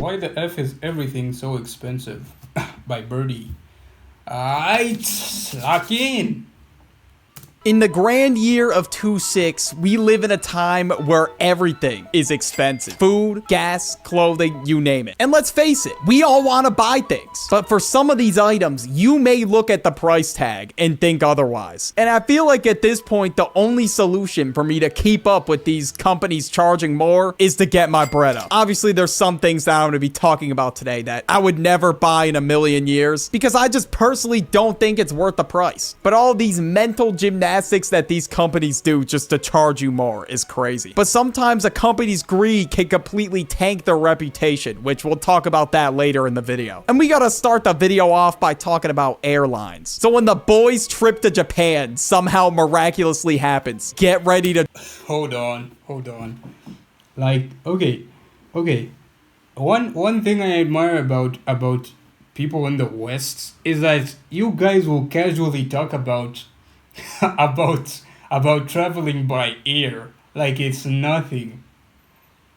Why the F is everything so expensive? By Birdie. Alright, lock in. In the grand year of 26, we live in a time where everything is expensive. Food, gas, clothing, you name it. And let's face it, we all want to buy things. But for some of these items, you may look at the price tag and think otherwise. And I feel like at this point, the only solution for me to keep up with these companies charging more is to get my bread up. Obviously, there's some things that I'm going to be talking about today that I would never buy in a million years because I just personally don't think it's worth the price. But all these mental gymnastics that these companies do just to charge you more is crazy. But sometimes a company's greed can completely tank their reputation, which we'll talk about that later in the video. And we gotta start the video off by talking about airlines. So when the boys' trip to Japan somehow miraculously happens, get ready to... Hold on. Like, okay. One thing I admire about people in the West is that you guys will casually talk about about traveling by air like it's nothing.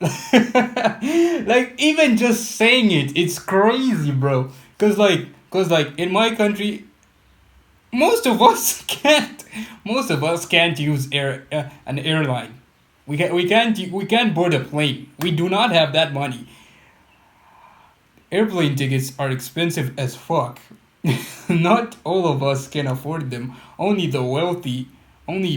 Like even just saying it's crazy, bro. Cause like in my country, most of us can't use an airline. We can't board a plane. We do not have that money. Airplane tickets are expensive as fuck. Not all of us can afford them. Only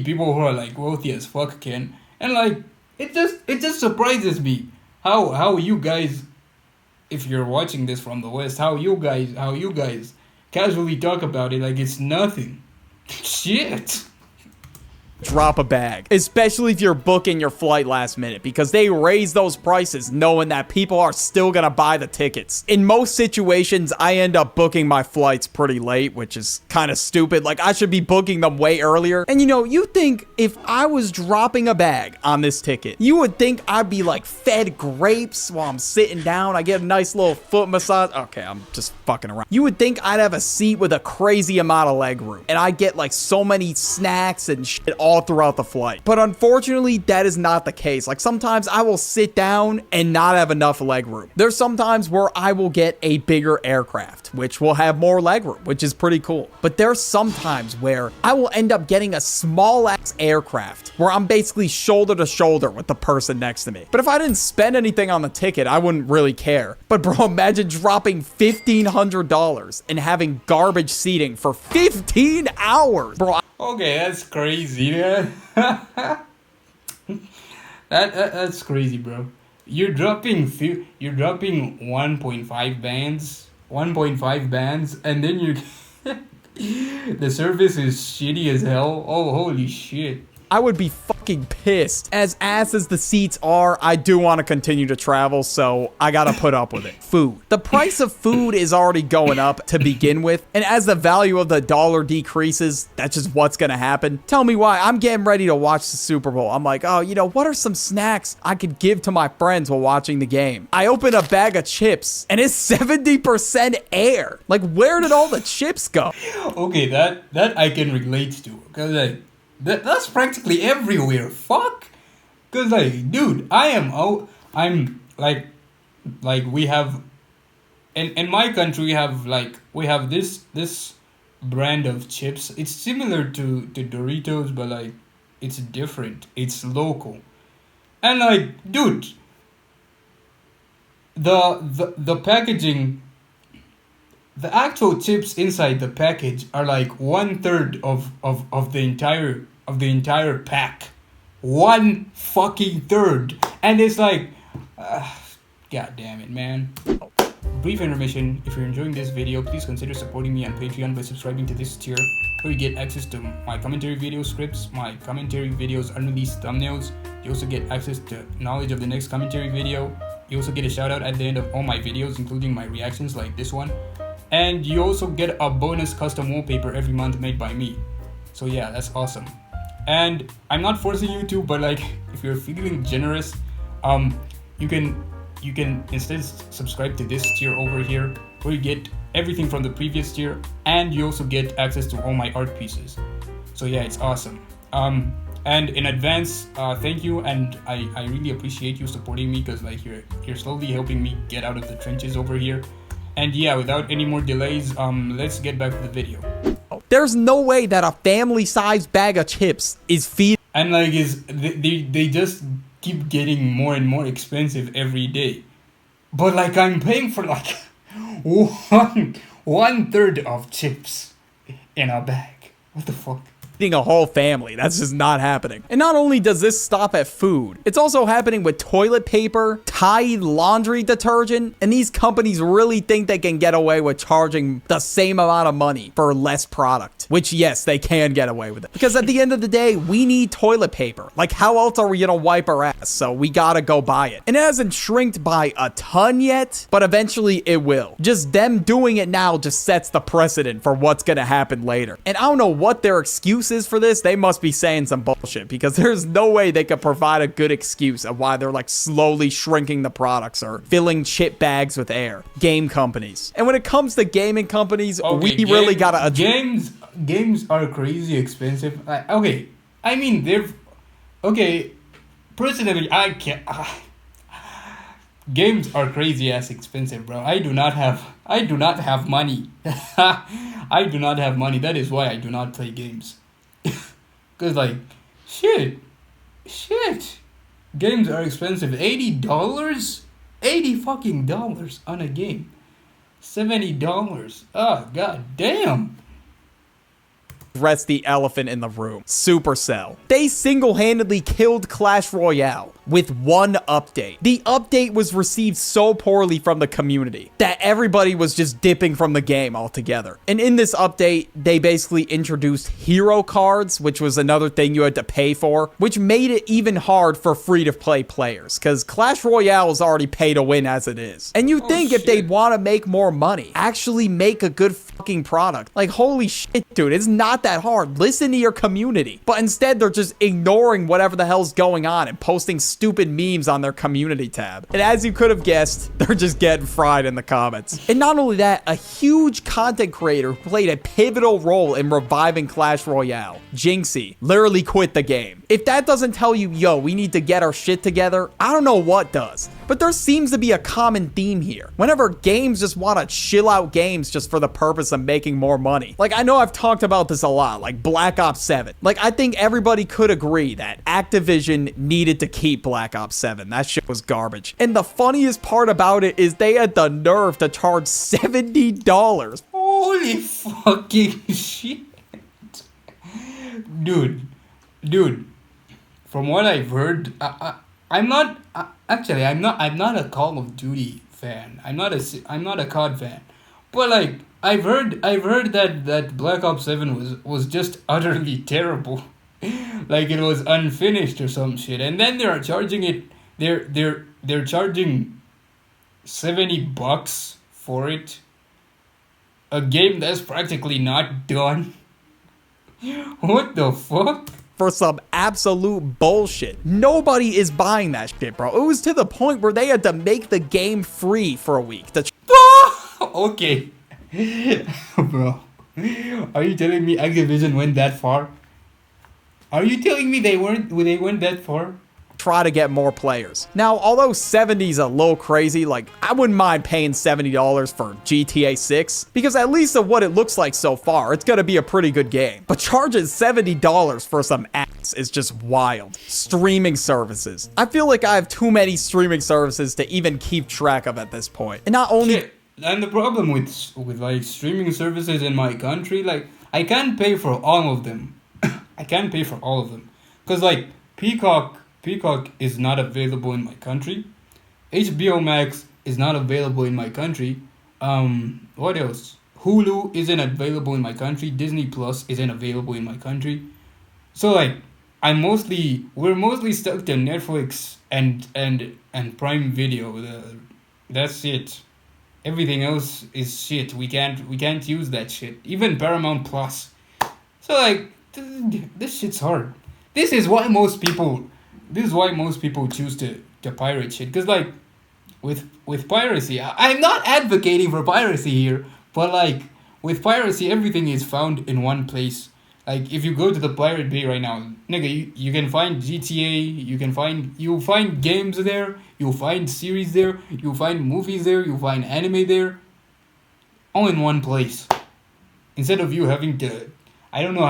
people who are like wealthy as fuck can. And like it just surprises me how you guys, if you're watching this from the West, how you guys casually talk about it like it's nothing. Shit. Drop a bag, especially if you're booking your flight last minute, because they raise those prices knowing that people are still gonna buy the tickets. In most situations, I end up booking my flights pretty late, which is kind of stupid. Like, I should be booking them way earlier. And you know, you think if I was dropping a bag on this ticket, you would think I'd be like fed grapes while I'm sitting down. I get a nice little foot massage. Okay, I'm just fucking around. You would think I'd have a seat with a crazy amount of leg room, and I get like so many snacks and shit all throughout the flight. But unfortunately, that is not the case. Like, sometimes I will sit down and not have enough leg room. There's sometimes where I will get a bigger aircraft, which will have more leg room, which is pretty cool. But there's sometimes where I will end up getting a small ass aircraft where I'm basically shoulder to shoulder with the person next to me. But if I didn't spend anything on the ticket, I wouldn't really care. But bro, imagine dropping $1,500 and having garbage seating for 15 hours. Bro, Okay, that's crazy. Yeah. That's crazy, bro. You're dropping 1.5 bands, and then you the service is shitty as hell. Oh, holy shit. I would be fucking pissed. As ass as the seats are, I do want to continue to travel, so I gotta put up with it. Food. The price of food is already going up to begin with, and as the value of the dollar decreases, that's just what's gonna happen. Tell me why. I'm getting ready to watch the Super Bowl. I'm like, oh, you know, what are some snacks I could give to my friends while watching the game? I open a bag of chips, and it's 70% air. Like, where did all the chips go? Okay, that I can relate to, because like that's practically everywhere. Fuck. Cause like, dude, I'm like we have in my country we have this brand of chips. It's similar to Doritos, but like it's different. It's local. And like, dude, the packaging, the actual chips inside the package are like 1/3 of the entire pack. 1 fucking third. And it's like, god damn it, man. Brief intermission. If you're enjoying this video, please consider supporting me on Patreon by subscribing to this tier, where you get access to my commentary video scripts, my commentary videos unreleased thumbnails. You also get access to knowledge of the next commentary video. You also get a shout out at the end of all my videos, including my reactions like this one. And you also get a bonus custom wallpaper every month made by me. So yeah, that's awesome. And I'm not forcing you to, but like, if you're feeling generous, you can instead subscribe to this tier over here, where you get everything from the previous tier, and you also get access to all my art pieces. So yeah, it's awesome. And in advance, thank you, and I really appreciate you supporting me, because like you're slowly helping me get out of the trenches over here. And yeah, without any more delays, let's get back to the video. There's no way that a family-sized bag of chips is feeding. And like they just keep getting more and more expensive every day. But like I'm paying for like one third of chips in a bag. What the fuck? A whole family. That's just not happening. And not only does this stop at food, it's also happening with toilet paper, Tide laundry detergent, and these companies really think they can get away with charging the same amount of money for less product, which yes, they can get away with it. Because at the end of the day, we need toilet paper. Like, how else are we gonna wipe our ass? So we gotta go buy it. And it hasn't shrinked by a ton yet, but eventually it will. Just them doing it now just sets the precedent for what's gonna happen later. And I don't know what their excuse is for this. They must be saying some bullshit, because there's no way they could provide a good excuse of why they're like slowly shrinking the products or filling chip bags with air. Game companies. And when it comes to gaming companies, we really gotta games are crazy expensive. Okay, I mean they're okay. Personally, I can't. Games are crazy ass expensive, bro. I do not have money. I do not have money. That is why I do not play games. Cause like, shit, games are expensive. $80, $80 fucking dollars on a game. $70. Oh god damn. Address the elephant in the room. Supercell. They single-handedly killed Clash Royale with one update. The update was received so poorly from the community that everybody was just dipping from the game altogether. And in this update, they basically introduced hero cards, which was another thing you had to pay for, which made it even hard for free-to-play players, because Clash Royale is already pay to win as it is. And you think if they'd want to make more money, actually make a good fucking product. Like, holy shit, dude, it's not that hard. Listen to your community. But instead, they're just ignoring whatever the hell's going on and posting stupid memes on their community tab. And as you could have guessed, they're just getting fried in the comments. And not only that, a huge content creator who played a pivotal role in reviving Clash Royale, Jinxie, literally quit the game. If that doesn't tell you, yo, we need to get our shit together, I don't know what does. But there seems to be a common theme here. Whenever games just want to chill out games just for the purpose of making more money. Like, I know I've talked about this a lot, like Black Ops 7. Like, I think everybody could agree that Activision needed to keep Black Ops 7. That shit was garbage. And the funniest part about it is they had the nerve to charge $70. Holy fucking shit. Dude. From what I've heard, I'm not a Call of Duty fan. I'm not a COD fan. But like I've heard that Black Ops 7 was just utterly terrible. Like it was unfinished or some shit. And then they're charging it they're charging $70 for it. A game that's practically not done. What the fuck? For some absolute bullshit. Nobody is buying that shit, bro. It was to the point where they had to make the game free for a week. Okay. Bro. Are you telling me Activision went that far? Are you telling me they went that far? Try to get more players. Now, although 70 is a little crazy, like, I wouldn't mind paying $70 for GTA 6, because at least of what it looks like so far, it's gonna be a pretty good game. But charging $70 for some ass is just wild. Streaming services. I feel like I have too many streaming services to even keep track of at this point. And not only... Shit. And the problem with like streaming services in my country, like, I can't pay for all of them. I can't pay for all of them. Because, like, Peacock is not available in my country. HBO Max is not available in my country. What else? Hulu isn't available in my country. Disney Plus isn't available in my country. So like we're mostly stuck to Netflix and Prime Video. That's it. Everything else is shit. We can't use that shit. Even Paramount Plus. So like this shit's hard. This is why most people choose to pirate shit. Because like with piracy, I'm not advocating for piracy here, but like with piracy everything is found in one place. Like if you go to the Pirate Bay right now, nigga, you can find GTA, you'll find games there, you'll find series there, you'll find movies there, you'll find anime there, all in one place. Instead of you having to, I don't know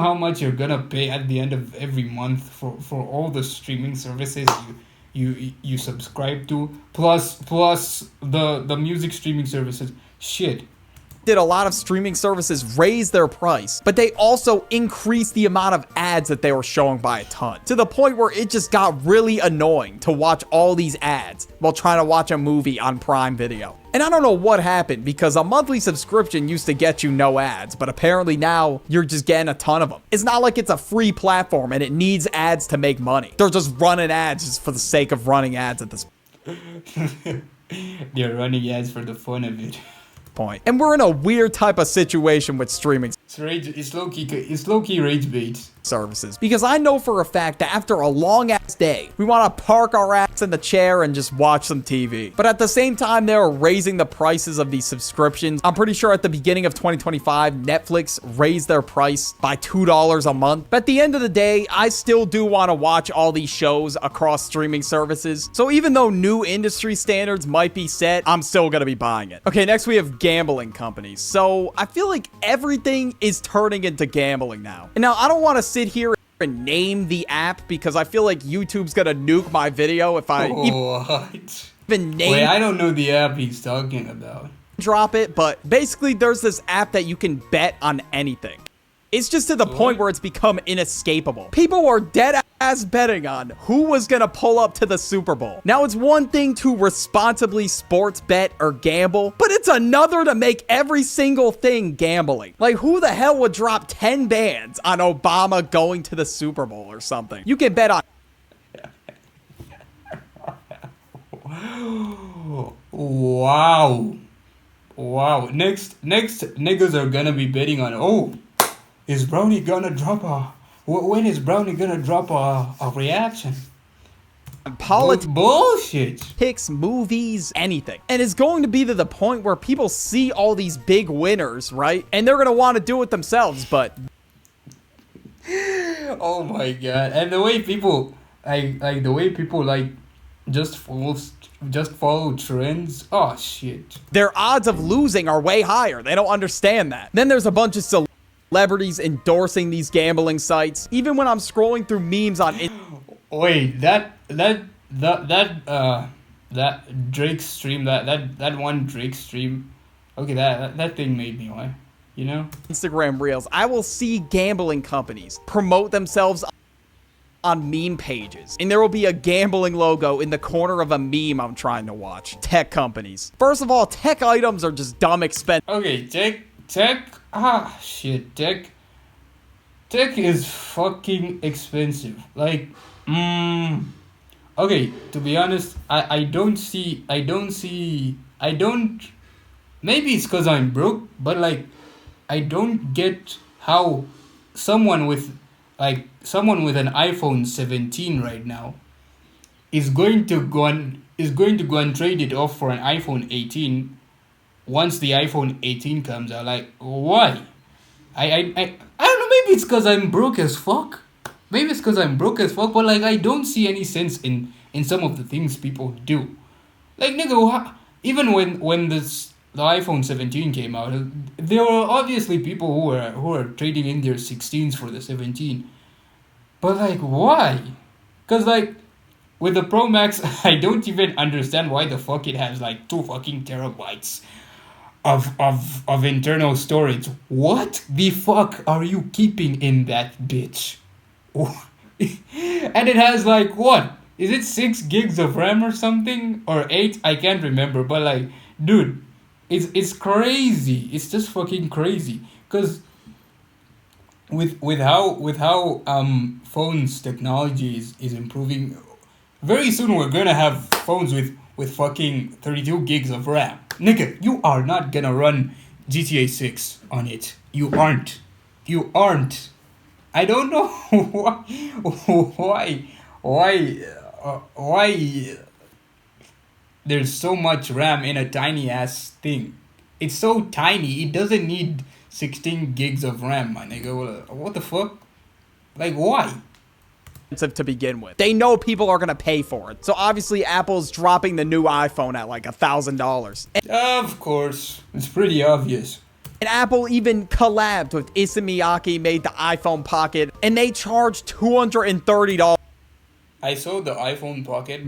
how much you're gonna pay at the end of every month for all the streaming services you subscribe to, plus the music streaming services. Shit. Did a lot of streaming services raise their price, but they also increased the amount of ads that they were showing by a ton, to the point where it just got really annoying to watch all these ads while trying to watch a movie on Prime Video. And I don't know what happened, because a monthly subscription used to get you no ads, but apparently now you're just getting a ton of them. It's not like it's a free platform and it needs ads to make money. They're just running ads just for the sake of running ads at this They're running ads for the fun of it. point. And we're in a weird type of situation with streaming It's low key rage bait services, because I know for a fact that after a long ass day, we want to park our ass in the chair and just watch some TV. But at the same time, they're raising the prices of these subscriptions. I'm pretty sure at the beginning of 2025, Netflix raised their price by $2 a month. But at the end of the day, I still do want to watch all these shows across streaming services. So even though new industry standards might be set, I'm still going to be buying it. Okay, next we have gambling companies. So I feel like everything is turning into gambling now. And now I don't want to sit here and name the app, because I feel like YouTube's gonna nuke my video if I even name. Wait, I don't know the app he's talking about. Drop it, but basically there's this app that you can bet on anything. It's just to the point where it's become inescapable. People are dead ass betting on who was gonna pull up to the Super Bowl. Now, it's one thing to responsibly sports bet or gamble, but it's another to make every single thing gambling. Like, who the hell would drop 10 bands on Obama going to the Super Bowl or something? You can bet on. Wow. Next niggas are gonna be betting on, is Brownie gonna drop when is Brownie gonna drop a reaction? Politics, bullshit. Movies, anything. And it's going to be to the point where people see all these big winners, right? And they're going to want to do it themselves, but... Oh my god. And the way people, just follow trends. Oh shit. Their odds of losing are way higher. They don't understand that. Then there's a bunch of celebrities endorsing these gambling sites. Even when I'm scrolling through memes on Wait, that Drake stream, that one Drake stream, okay, that thing made me laugh, you know? Instagram Reels, I will see gambling companies promote themselves on meme pages, and there will be a gambling logo in the corner of a meme I'm trying to watch. Tech companies. First of all, tech items are just dumb expensive. Okay, tech is fucking expensive. Like, okay, to be honest, I don't, maybe it's because I'm broke, but like, I don't get how someone with an iPhone 17 right now is going to go and trade it off for an iPhone 18 once the iPhone 18 comes out. Like, why? I don't know, maybe it's because I'm broke as fuck. But like, I don't see any sense in some of the things people do. Like, nigga, even when the iPhone 17 came out, there were obviously people who were trading in their 16s for the 17. But like, why? Because like, with the Pro Max, I don't even understand why the fuck it has like 2 fucking terabytes of internal storage. What the fuck are you keeping in that bitch? And it has like, what? Is it 6 gigs of RAM or something? Or 8? I can't remember. But like, dude, it's crazy. It's just fucking crazy. Because with how phones technology is improving, very soon we're gonna have phones with fucking 32 gigs of RAM. Nigga, you are not gonna run GTA 6 on it. You aren't. I don't know why there's so much RAM in a tiny ass thing. It's so tiny, it doesn't need 16 gigs of RAM, my nigga. What the fuck? Like, why? To begin with. They know people are going to pay for it. So obviously Apple's dropping the new iPhone at like $1,000. Of course. It's pretty obvious. And Apple even collabed with Issey Miyake, made the iPhone Pocket, and they charged $230. I saw the iPhone Pocket.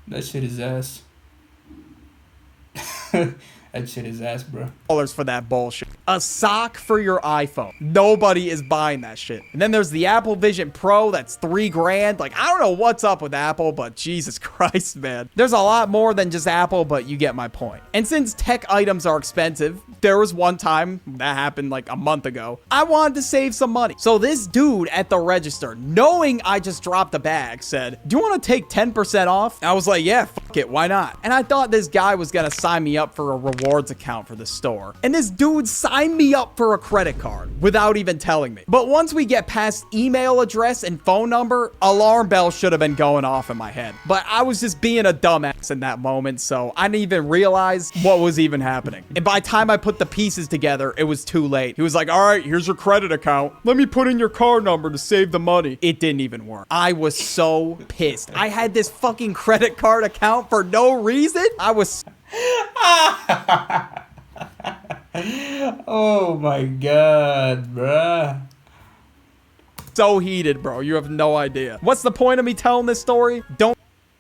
That shit is ass. That shit is ass, bro. For that bullshit. A sock for your iPhone. Nobody is buying that shit. And then there's the Apple Vision Pro. That's $3,000. Like, I don't know what's up with Apple, but Jesus Christ, man. There's a lot more than just Apple, but you get my point. And since tech items are expensive, there was one time that happened like a month ago. I wanted to save some money. So this dude at the register, knowing I just dropped a bag, said, "Do you want to take 10% off?" I was like, yeah, fuck it. Why not? And I thought this guy was going to sign me up for a rewards account for the store. And this dude signed me up for a credit card without even telling me. But once we get past email address and phone number, alarm bell should have been going off in my head. But I was just being a dumbass in that moment, so I didn't even realize what was even happening. And by the time I put the pieces together, it was too late. He was like, "All right, here's your credit account. Let me put in your card number to save the money." It didn't even work. I was so pissed. I had this fucking credit card account for no reason. I was... Oh my god, bruh. So heated, bro. You have no idea. What's the point of me telling this story? Don't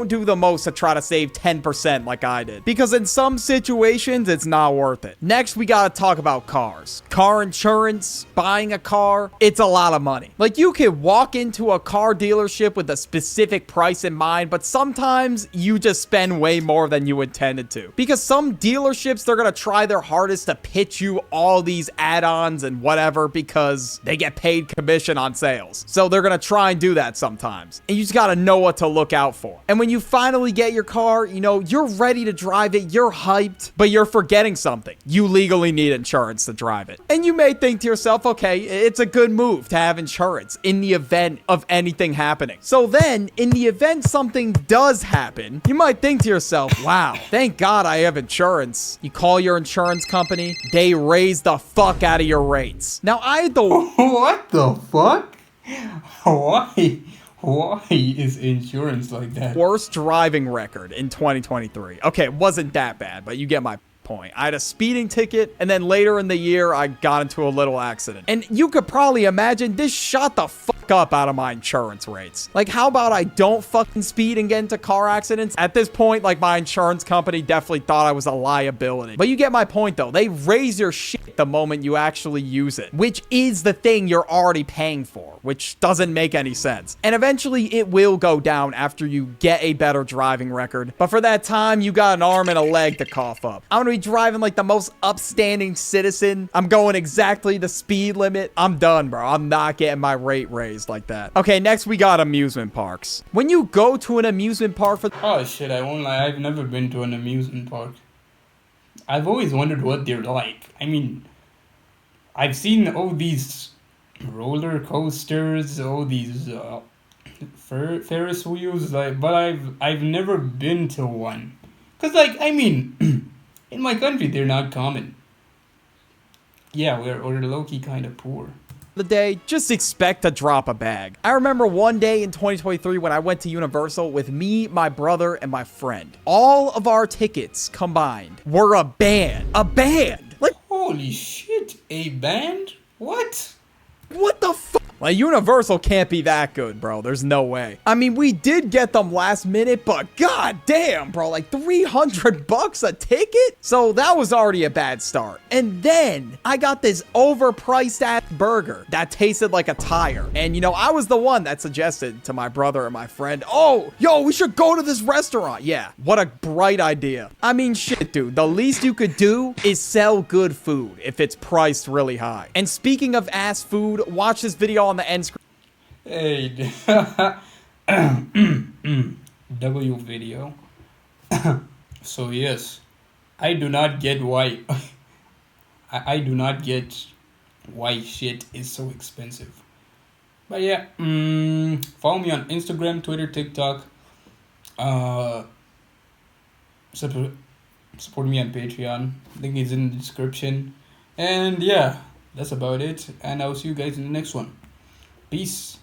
do the most to try to save 10% like I did, because in some situations it's not worth it. Next, we gotta talk about cars. Car insurance, buying a car, it's a lot of money. Like, you could walk into a car dealership with a specific price in mind, but sometimes you just spend way more than you intended to, because some dealerships, they're gonna try their hardest to pitch you all these add-ons and whatever because they get paid commission on sales. So they're gonna try and do that sometimes, and you just gotta know what to look out for. And when you finally get your car, you know, you're ready to drive it, you're hyped, but you're forgetting something. You legally need insurance to drive it. And you may think to yourself, okay, it's a good move to have insurance in the event of anything happening. So then, in the event something does happen, you might think to yourself, wow, thank God I have insurance. You call your insurance company, they raise the fuck out of your rates. Now, I had the... What the fuck? Why is insurance like that? worst driving record in 2023. Okay, it wasn't that bad, but you get my point. I had a speeding ticket, and then later in the year, I got into a little accident. And you could probably imagine this shot the fuck up out of my insurance rates. Like, how about I don't fucking speed and get into car accidents? At this point, like, my insurance company definitely thought I was a liability. But you get my point, though. They raise your shit the moment you actually use it, which is the thing you're already paying for, which doesn't make any sense. And eventually, it will go down after you get a better driving record. But for that time, you got an arm and a leg to cough up. I'm gonna be driving like the most upstanding citizen. I'm going exactly the speed limit. I'm done, bro. I'm not getting my rate raised like that. Okay, next we got amusement parks. When you go to an amusement park for... Oh shit, I won't lie, I've never been to an amusement park. I've always wondered what they're like. I mean, I've seen all these roller coasters, all these Ferris wheels, like, but I've never been to one. Cause like, I mean, in my country they're not common. Yeah, we're low-key kind of poor. The day, just expect to drop a bag. I remember one day in 2023 when I went to Universal with me, my brother, and my friend. All of our tickets combined were a band. A band! Like, Holy shit, a band? What? what the fuck? Like, Universal can't be that good, bro. There's no way. I mean, we did get them last minute, but god damn, bro. Like, $300 a ticket? So that was already a bad start. And then I got this overpriced ass burger that tasted like a tire. And, you know, I was the one that suggested to my brother and my friend, oh, yo, we should go to this restaurant. Yeah, what a bright idea. I mean, shit, dude. The least you could do is sell good food if it's priced really high. And speaking of ass food, watch this video on the end screen. Hey, W video. So yes, I do not get why. I do not get why shit is so expensive. But yeah, follow me on Instagram, Twitter, TikTok. Support me on Patreon. Link is in the description. And yeah, that's about it. And I'll see you guys in the next one. Peace.